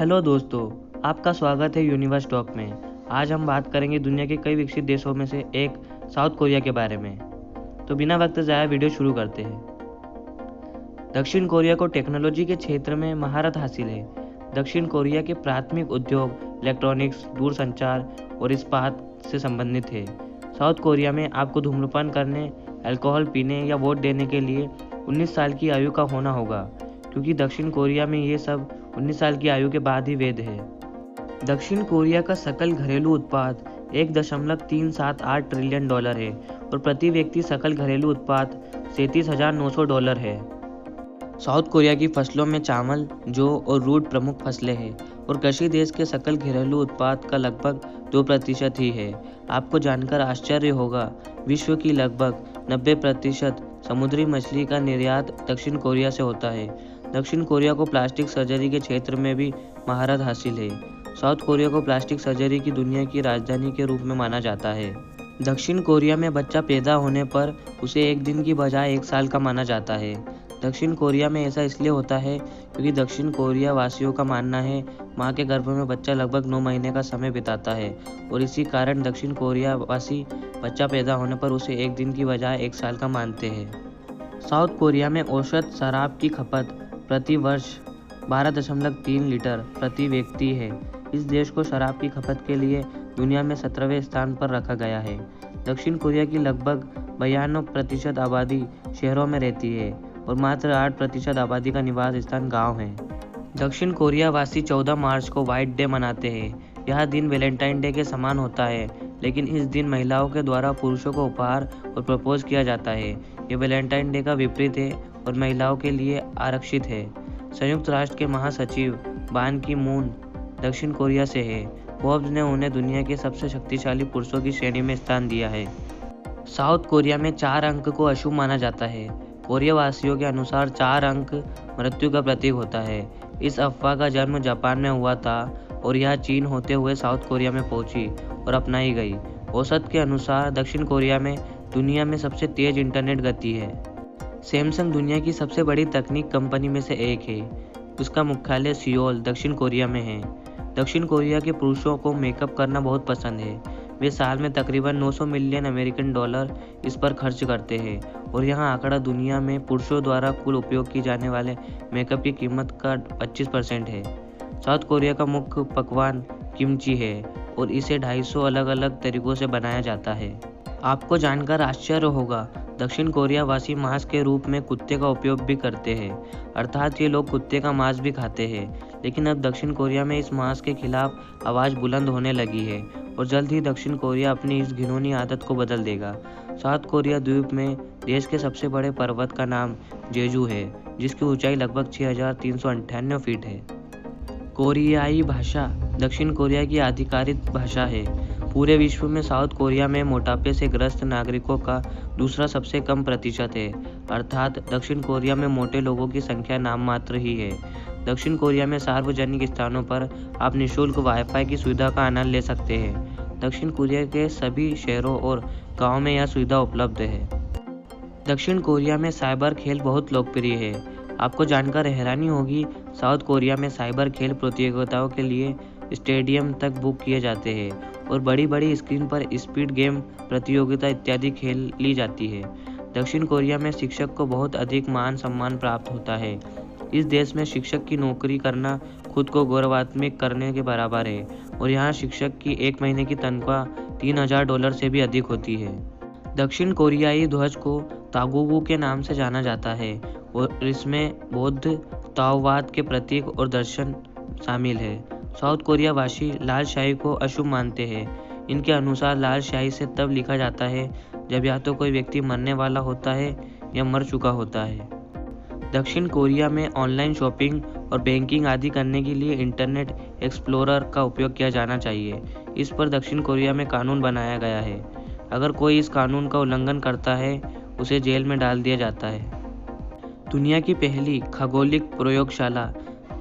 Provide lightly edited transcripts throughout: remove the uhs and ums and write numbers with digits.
Hello दोस्तों, आपका स्वागत है यूनिवर्स टॉक में। आज हम बात करेंगे दुनिया के कई विकसित देशों में से एक साउथ कोरिया के बारे में। तो बिना वक्त ज़ाया वीडियो शुरू करते हैं। दक्षिण कोरिया को टेक्नोलॉजी के क्षेत्र में महारत हासिल है। दक्षिण कोरिया के प्राथमिक उद्योग इलेक्ट्रॉनिक्स, दूरसंचार और इस्पात से संबंधित है। साउथ कोरिया में आपको धूम्रपान करने, अल्कोहल पीने या वोट देने के लिए 19 साल की आयु का होना होगा, क्योंकि दक्षिण कोरिया में ये सब 19 साल की आयु के बाद ही वैध है। दक्षिण कोरिया का सकल घरेलू उत्पाद 1.378 ट्रिलियन डॉलर है और प्रति व्यक्ति सकल घरेलू उत्पाद $37,900 है। साउथ कोरिया की फसलों में चावल, जौ और रूट प्रमुख फसलें हैं और कृषि देश के सकल घरेलू उत्पाद का लगभग 2% ही है। आपको जानकर आश्चर्य होगा, विश्व की लगभग 90% समुद्री मछली का निर्यात दक्षिण कोरिया से होता है। दक्षिण कोरिया को प्लास्टिक सर्जरी के क्षेत्र में भी महारत हासिल है। साउथ कोरिया को प्लास्टिक सर्जरी की दुनिया की राजधानी के रूप में माना जाता है। दक्षिण कोरिया में बच्चा पैदा होने पर उसे एक दिन की बजाय 1 साल का माना जाता है। दक्षिण कोरिया में ऐसा इसलिए होता है क्योंकि दक्षिण कोरिया वासियों का मानना है माँ के गर्भ में बच्चा लगभग 9 महीने का समय बिताता है और इसी कारण दक्षिण कोरिया वासी बच्चा पैदा होने पर उसे एक दिन की बजाय 1 साल का मानते हैं। साउथ कोरिया में औसत शराब की खपत प्रति वर्ष 12.3 लीटर प्रति व्यक्ति है। इस देश को शराब की खपत के लिए दुनिया में 17वें स्थान पर रखा गया है। दक्षिण कोरिया की लगभग 92% आबादी शहरों में रहती है और मात्र 8% आबादी का निवास स्थान गांव है। दक्षिण कोरिया वासी 14 मार्च को व्हाइट डे मनाते हैं। यह दिन वैलेंटाइन डे के समान होता है, लेकिन इस दिन महिलाओं के द्वारा पुरुषों को उपहार और प्रपोज किया जाता है। ये वैलेंटाइन डे का विपरीत है और महिलाओं के लिए आरक्षित है। संयुक्त राष्ट्र के महासचिव बान की मून दक्षिण कोरिया से है। फोर्ब्स ने उन्हें दुनिया के सबसे शक्तिशाली पुरुषों की श्रेणी में स्थान दिया है। साउथ कोरिया में 4 अंक को अशुभ माना जाता है। कोरिया वासियों के अनुसार 4 अंक मृत्यु का प्रतीक होता है। इस अफवाह का जन्म जापान में हुआ था और यह चीन होते हुए साउथ कोरिया में पहुंची और अपनाई गई। औसत के अनुसार दक्षिण कोरिया में दुनिया में सबसे तेज इंटरनेट गति है। सैमसंग दुनिया की सबसे बड़ी तकनीक कंपनी में से एक है। उसका मुख्यालय सियोल, दक्षिण कोरिया में है। दक्षिण कोरिया के पुरुषों को मेकअप करना बहुत पसंद है। वे साल में तकरीबन 900 मिलियन अमेरिकन डॉलर इस पर खर्च करते हैं और यह आंकड़ा दुनिया में पुरुषों द्वारा कुल उपयोग की जाने वाले मेकअप की कीमत का 25% है। साउथ कोरिया का मुख्य पकवान किमची है और इसे 250 अलग अलग तरीकों से बनाया जाता है। आपको जानकर आश्चर्य होगा, दक्षिण कोरिया वासी मांस के रूप में कुत्ते का उपयोग भी करते हैं, अर्थात ये लोग कुत्ते का मांस भी खाते हैं। लेकिन अब दक्षिण कोरिया में इस मांस के खिलाफ आवाज़ बुलंद होने लगी है और जल्द ही दक्षिण कोरिया अपनी इस घिनौनी आदत को बदल देगा। साउथ कोरिया द्वीप में देश के सबसे बड़े पर्वत का नाम जेजू है, जिसकी ऊंचाई लगभग 6,398 फीट है। कोरियाई भाषा दक्षिण कोरिया की आधिकारिक भाषा है। पूरे विश्व में साउथ कोरिया में मोटापे से ग्रस्त नागरिकों का दूसरा सबसे कम प्रतिशत है, अर्थात दक्षिण कोरिया में मोटे लोगों की संख्या नाम मात्र ही है। दक्षिण कोरिया में सार्वजनिक स्थानों पर आप निःशुल्क वाईफाई की सुविधा का आनंद ले सकते हैं। दक्षिण कोरिया के सभी शहरों और गाँव में यह सुविधा उपलब्ध है। दक्षिण कोरिया में साइबर खेल बहुत लोकप्रिय है। आपको जानकर हैरानी होगी, साउथ कोरिया में साइबर खेल प्रतियोगिताओं के लिए स्टेडियम तक बुक किए जाते हैं और बड़ी बड़ी स्क्रीन पर स्पीड गेम प्रतियोगिता इत्यादि खेल ली जाती है। दक्षिण कोरिया में शिक्षक को बहुत अधिक मान सम्मान प्राप्त होता है। इस देश में शिक्षक की नौकरी करना खुद को गौरवान्वित करने के बराबर है और यहाँ शिक्षक की 1 महीने की तनख्वाह $3,000 से भी अधिक होती है। दक्षिण कोरियाई ध्वज को तागुगु के नाम से जाना जाता है और इसमें बौद्ध ताओवाद के प्रतीक और दर्शन शामिल है। साउथ कोरिया वासी लाल शाही को अशुभ मानते हैं। इनके अनुसार लाल शाही से तब लिखा जाता है जब या तो कोई व्यक्ति मरने वाला होता है या मर चुका होता है। दक्षिण कोरिया में ऑनलाइन शॉपिंग और बैंकिंग आदि करने के लिए इंटरनेट एक्सप्लोरर का उपयोग किया जाना चाहिए। इस पर दक्षिण कोरिया में कानून बनाया गया है। अगर कोई इस कानून का उल्लंघन करता है, उसे जेल में डाल दिया जाता है। दुनिया की पहली खगोलिक प्रयोगशाला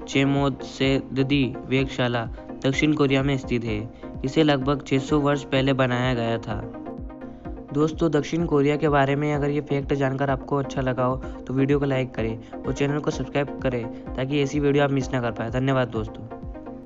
चेमोत्सेददी वेधशाला दक्षिण कोरिया में स्थित है। इसे लगभग 600 वर्ष पहले बनाया गया था। दोस्तों, दक्षिण कोरिया के बारे में अगर ये फैक्ट जानकर आपको अच्छा लगा हो तो वीडियो को लाइक करें और चैनल को सब्सक्राइब करें ताकि ऐसी वीडियो आप मिस ना कर पाए। धन्यवाद दोस्तों।